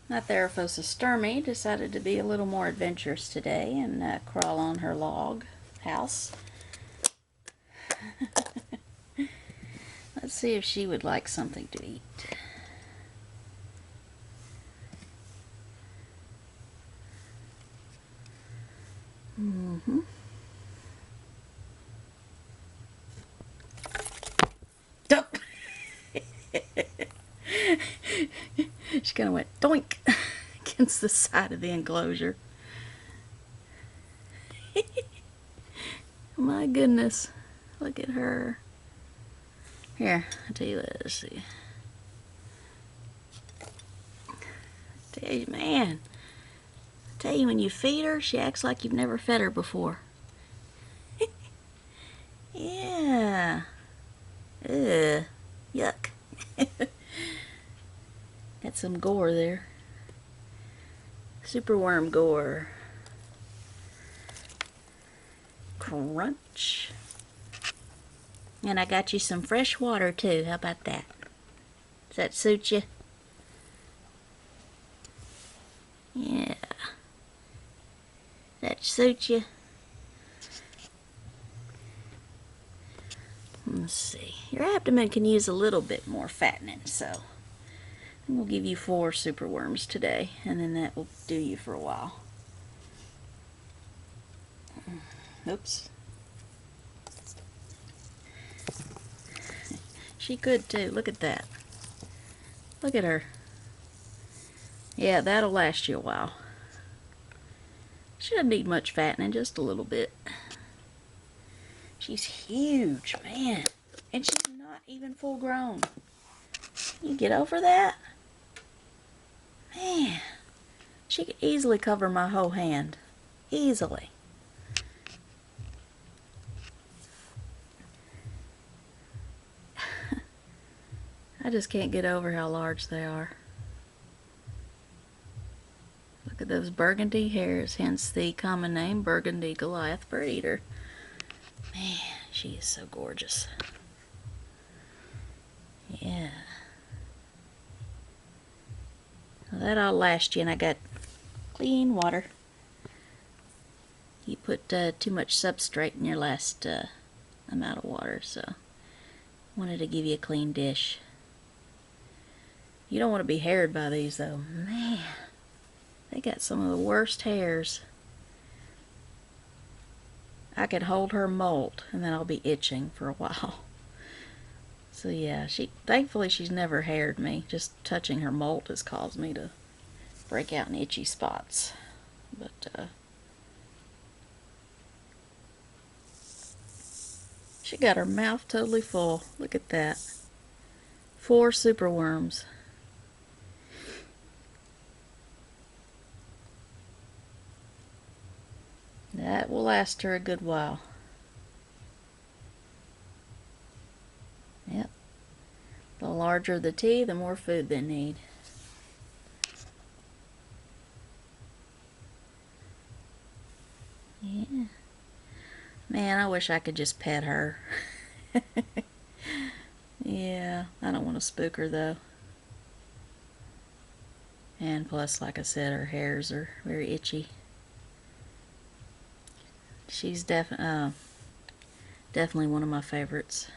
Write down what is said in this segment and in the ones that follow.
My Theraphosa stirmi decided to be a little more adventurous today and crawl on her log house. Let's see if she would like something to eat. She kind of went doink against the side of the enclosure. My goodness, look at her. Here, I'll tell you what, let's see. Tell you, man, I tell you, when you feed her, she acts like you've never fed her before. Yeah. Ugh. Yuck. Got some gore there. Superworm gore. Crunch. And I got you some fresh water too. How about that? Does that suit you? Yeah. Does that suit you? Let's see. Your abdomen can use a little bit more fattening, so we'll give you 4 superworms today, and then that will do you for a while. Oops. She could too. Look at that. Look at her. Yeah, that'll last you a while. She doesn't need much fattening, just a little bit. She's huge, man. And she's not even full grown. You get over that? Man. She could easily cover my whole hand. Easily. I just can't get over how large they are. Look at those burgundy hairs, hence the common name Burgundy Goliath bird eater. Man, she is so gorgeous. Yeah. Well, that'll last you, and I got clean water. You put too much substrate in your last amount of water, so wanted to give you a clean dish. You don't want to be haired by these though. Man, they got some of the worst hairs. I could hold her molt and then I'll be itching for a while. So yeah, thankfully she's never haired me. Just touching her molt has caused me to break out in itchy spots. But she got her mouth totally full. Look at that. 4 superworms. That will last her a good while. Yep. The larger the tea, the more food they need. Yeah. Man, I wish I could just pet her. Yeah, I don't want to spook her though. And plus, like I said, her hairs are very itchy. She's definitely one of my favorites.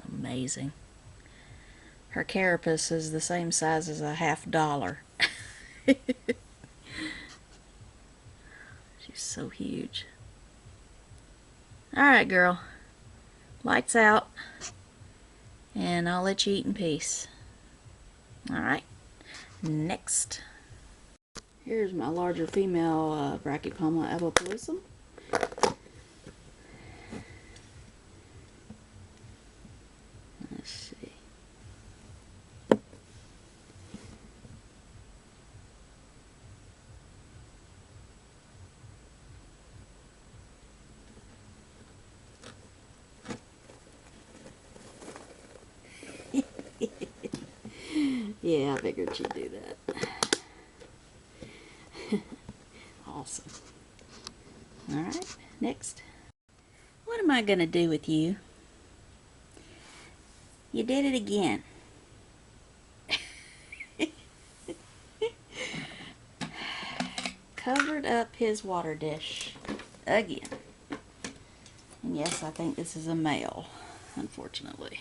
Amazing. Her carapace is the same size as a $50. She's so huge. Alright, girl. Lights out. And I'll let you eat in peace. Alright. Next. Here's my larger female Brachypelma albopilosum. Let's see. Yeah, I figured she'd do that. Awesome. Alright, next. What am I going to do with you? You did it again. Covered up his water dish again. And yes, I think this is a male, unfortunately.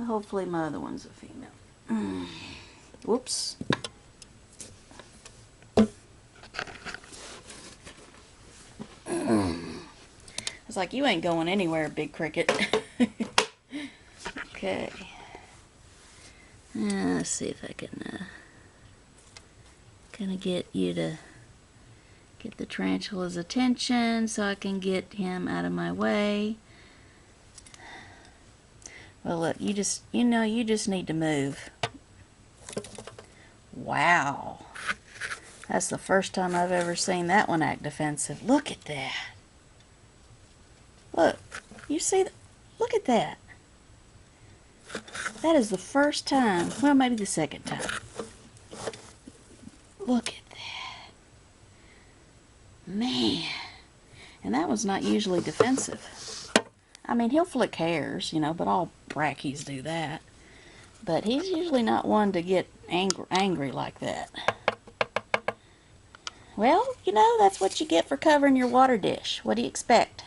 Hopefully my other one's a female. Whoops. I was like, you ain't going anywhere, big cricket. Okay. Let's see if I can kind of get you to get the tarantula's attention so I can get him out of my way. Well, look, you just need to move. Wow. That's the first time I've ever seen that one act defensive. Look at that. Look, you see that? Look at that. That is the first time, well, maybe the second time. Look at that. Man. And that one's not usually defensive. I mean, he'll flick hairs, you know, but all brackies do that. But he's usually not one to get angry like that. Well, you know, that's what you get for covering your water dish. What do you expect?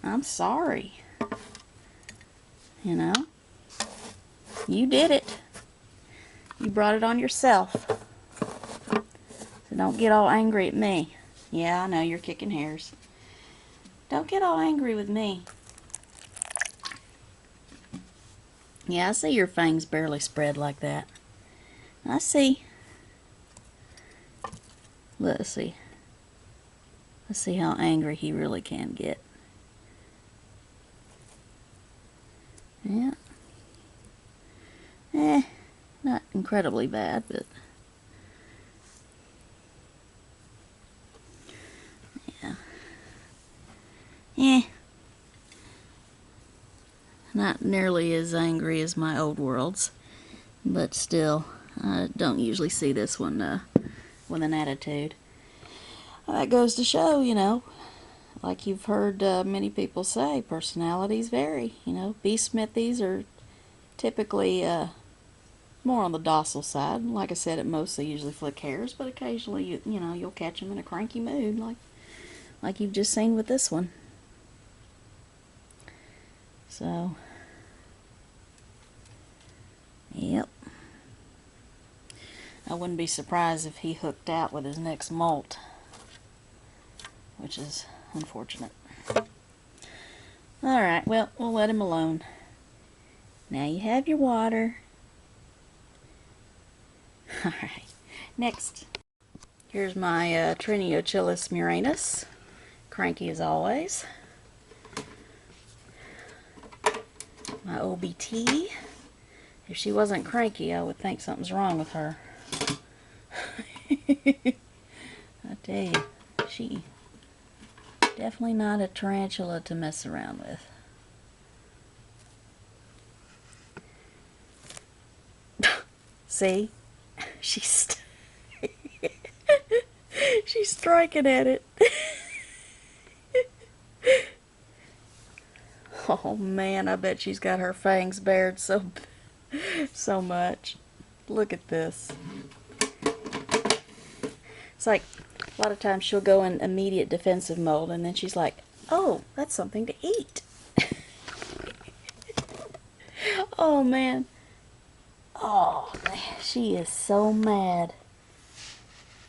I'm sorry. You know, you did it. You brought it on yourself. So don't get all angry at me. Yeah, I know you're kicking hairs. Don't get all angry with me. Yeah, I see your fangs barely spread like that. I see. Let's see. Let's see how angry he really can get. Yeah. Not incredibly bad, but yeah. Not nearly as angry as my old worlds, but still, I don't usually see this one with an attitude. That goes to show, you know, like you've heard many people say, personalities vary. You know, beast smithies are typically more on the docile side. Like I said, it mostly usually flick hairs, but occasionally, you know, you'll catch them in a cranky mood, like you've just seen with this one. So, yep. I wouldn't be surprised if he hooked out with his next molt, which is unfortunate. Alright, well, we'll let him alone. Now you have your water. Alright, next. Here's my Theraphosa murinus. Cranky as always. My OBT. If she wasn't cranky, I would think something's wrong with her. I tell you, she definitely not a tarantula to mess around with. See? She's striking at it. Oh man, I bet she's got her fangs bared so much. Look at this. It's like a lot of times she'll go in immediate defensive mode and then she's like, oh, that's something to eat. Oh man. Oh man, she is so mad.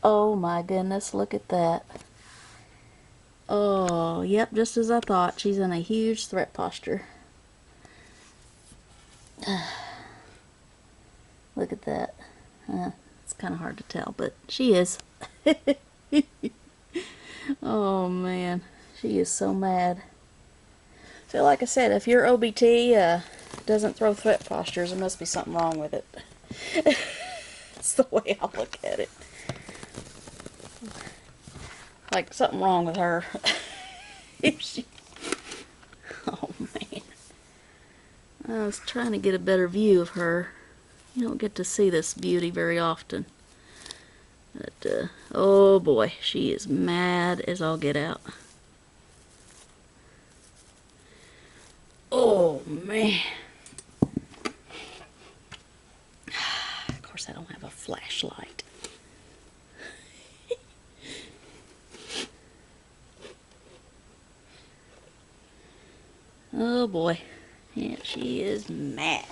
Oh my goodness, look at that. Oh, yep, just as I thought. She's in a huge threat posture. Look at that. It's kind of hard to tell, but she is. Oh man, she is so mad. So like I said, if your OBT doesn't throw threat postures, there must be something wrong with it. That's the way I look at it. Like something wrong with her. Oh man. I was trying to get a better view of her. You don't get to see this beauty very often. But, oh boy, she is mad as all get out. Oh man. Of course, I don't have a flashlight. Oh boy. Yeah, she is mad.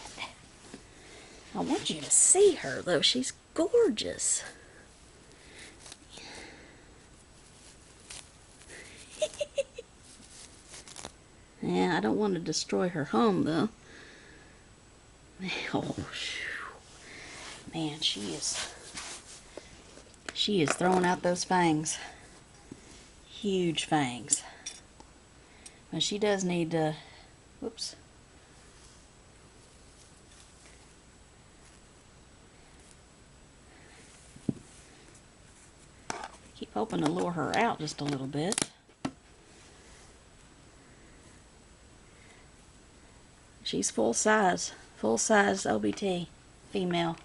I want you to see her, though. She's gorgeous. Yeah, I don't want to destroy her home, though. Oh, man, she is throwing out those fangs. Huge fangs. And she does need to, whoops. Keep hoping to lure her out just a little bit. She's full size OBT, female.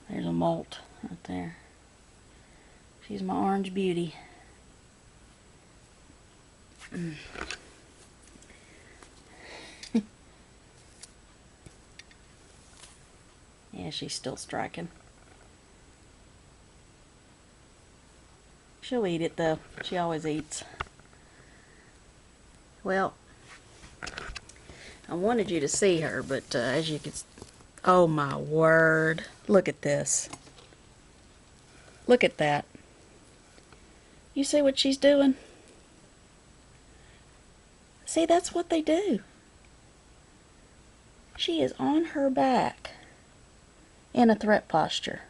There's a molt right there. She's my orange beauty. Yeah, she's still striking. She'll eat it though. She always eats. Well, I wanted you to see her, but as you can, oh my word, look at this. Look at that. You see what she's doing? See, that's what they do. She is on her back in a threat posture.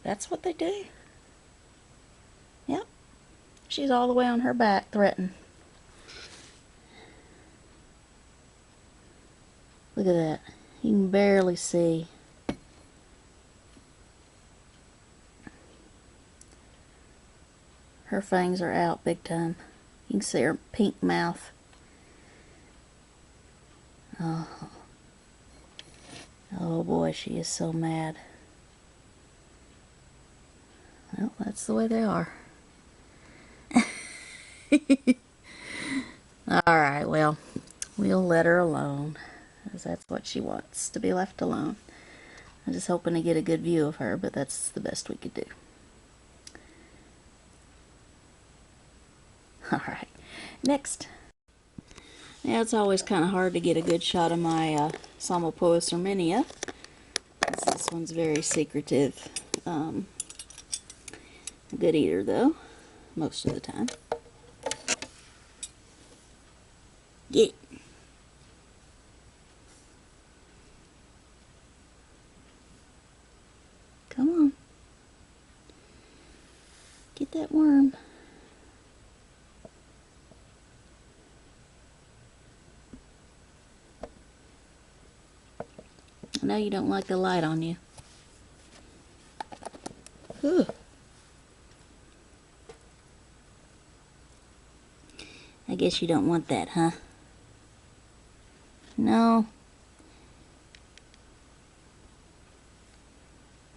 That's what they do. Yep. She's all the way on her back, threatening. Look at that. You can barely see. Her fangs are out big time. You can see her pink mouth. Oh. Oh boy, she is so mad. Well, that's the way they are. Alright, well, we'll let her alone, because that's what she wants, to be left alone. I'm just hoping to get a good view of her, but that's the best we could do. Alright, next. Now, it's always kind of hard to get a good shot of my Psalmopoeus irminia. This one's very secretive. A good eater, though, most of the time. Get. Come on. Get that worm. I know you don't like the light on you. Whew. I guess you don't want that, huh? No.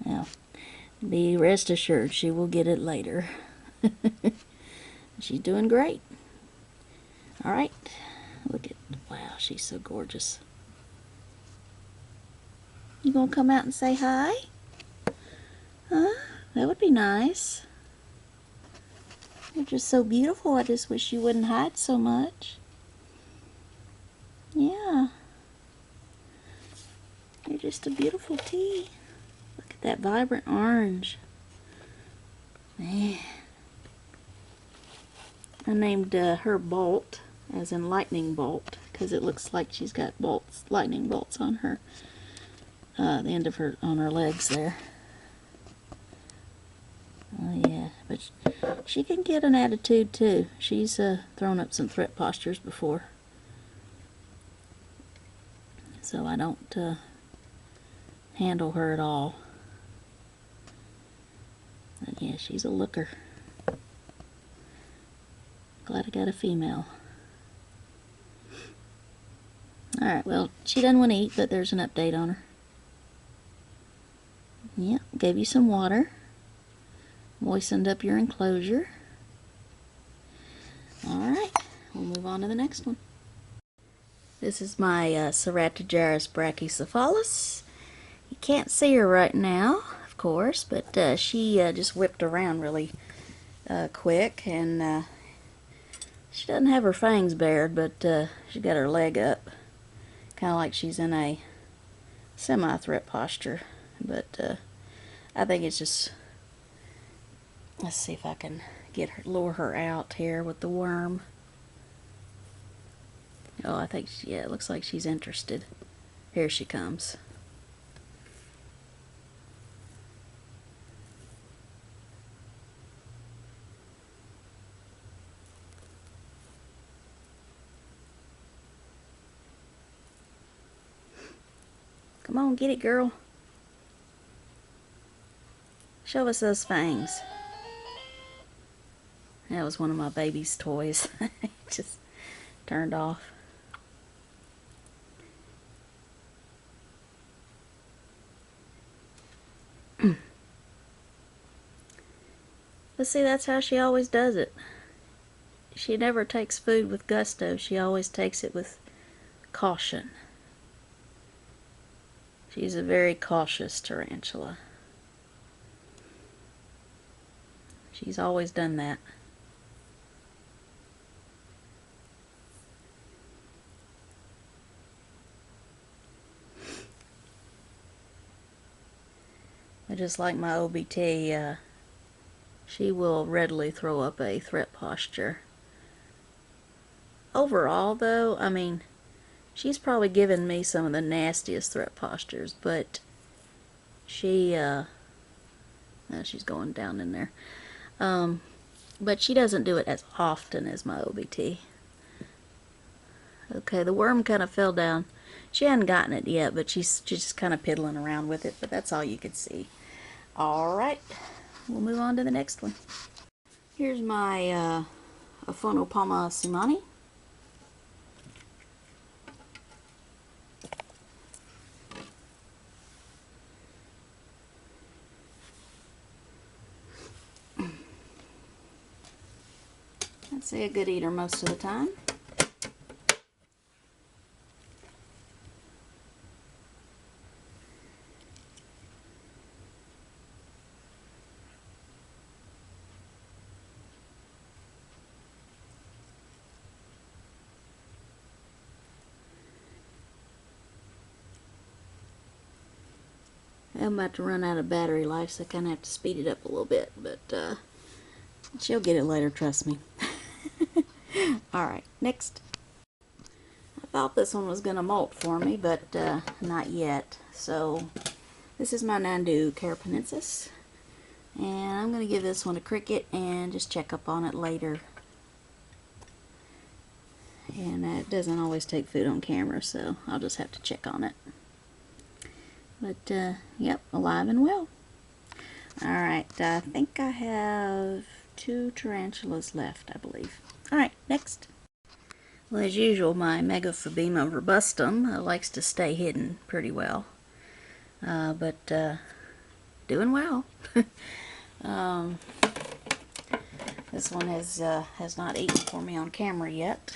Well, be rest assured she will get it later. She's doing great. Alright. Look at, wow, she's so gorgeous. You gonna come out and say hi? Huh? That would be nice. You're just so beautiful. I just wish you wouldn't hide so much. Yeah. You're just a beautiful tea. Look at that vibrant orange. Man. I named her Bolt, as in lightning bolt, because it looks like she's got bolts, lightning bolts on her, the end of her, on her legs there. Oh yeah, but she can get an attitude too. She's thrown up some threat postures before. So I don't handle her at all. But yeah, she's a looker. Glad I got a female. Alright, well, she doesn't want to eat, but there's an update on her. Yep, gave you some water. Moistened up your enclosure. Alright, we'll move on to the next one. This is my Ceratogyrus brachycephalus. You can't see her right now, of course, but she just whipped around really quick, and she doesn't have her fangs bared, but she got her leg up, kind of like she's in a semi-threat posture. But I think it's just, let's see if I can lure her out here with the worm. Oh, I think, yeah, it looks like she's interested. Here she comes. Come on, get it, girl. Show us those fangs. That was one of my baby's toys. Just turned off. But see, that's how she always does it. She never takes food with gusto. She always takes it with caution. She's a very cautious tarantula. She's always done that. But just like my OBT, she will readily throw up a threat posture. Overall, though, I mean, she's probably given me some of the nastiest threat postures, but she, she's going down in there. But she doesn't do it as often as my OBT. Okay, the worm kind of fell down. She hadn't gotten it yet, but she's just kind of piddling around with it, but that's all you could see. Alright, we'll move on to the next one. Here's my Aphonopelma seemanni. I'd say a good eater most of the time. I'm about to run out of battery life, so I kind of have to speed it up a little bit, but she'll get it later, trust me. Alright, next. I thought this one was going to molt for me, but not yet. So, this is my Nhandu carapoensis, and I'm going to give this one a cricket and just check up on it later. And it doesn't always take food on camera, so I'll just have to check on it. But, yep, alive and well. Alright, I think I have 2 tarantulas left, I believe. Alright, next. Well, as usual, my Megaphobema robustum likes to stay hidden pretty well. But doing well. This one has not eaten for me on camera yet.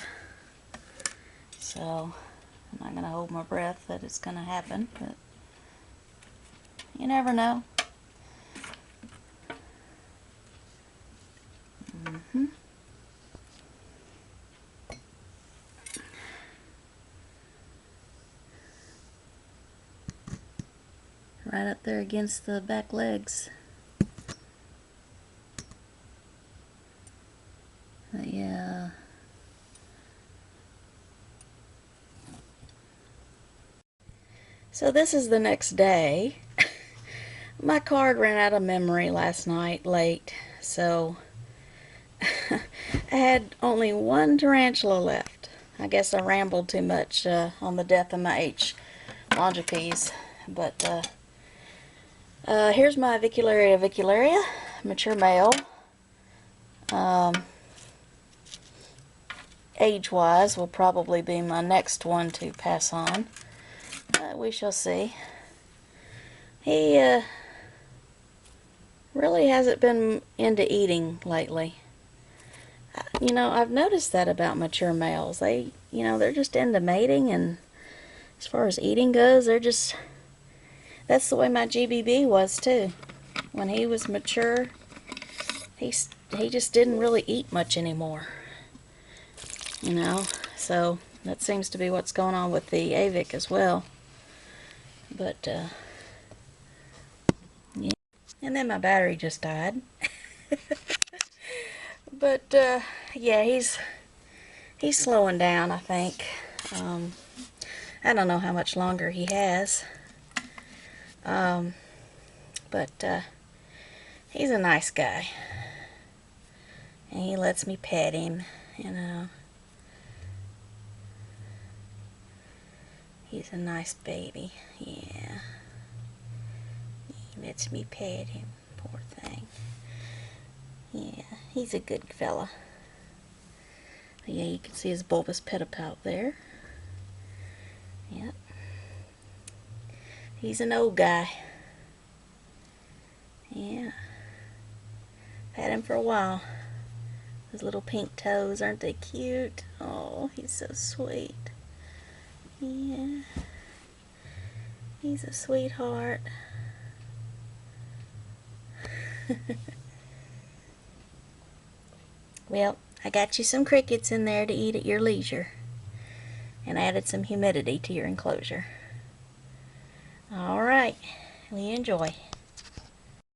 So, I'm not going to hold my breath that it's going to happen, but you never know. Right up there against the back legs. Yeah. So this is the next day. My card ran out of memory last night late, so I had only 1 tarantula left. I guess I rambled too much on the death of my H. longipes, but here's my Avicularia, mature male. Age-wise will probably be my next one to pass on. We shall see. He really hasn't been into eating lately. You know, I've noticed that about mature males. They, you know, they're just into mating, and as far as eating goes, they're just, that's the way my GBB was too. When he was mature, he just didn't really eat much anymore. You know, so that seems to be what's going on with the Avic as well. But, yeah. And then my battery just died. But, yeah, he's slowing down, I think. I don't know how much longer he has. But he's a nice guy. And he lets me pet him, you know. He's a nice baby, yeah. He lets me pet him, poor thing. Yeah, he's a good fella. Yeah, you can see his bulbous pedipout there. Yep. He's an old guy. Yeah. Had him for a while. His little pink toes, aren't they cute? Oh, he's so sweet. Yeah. He's a sweetheart. Well, I got you some crickets in there to eat at your leisure. And added some humidity to your enclosure. Alright, well, you enjoy.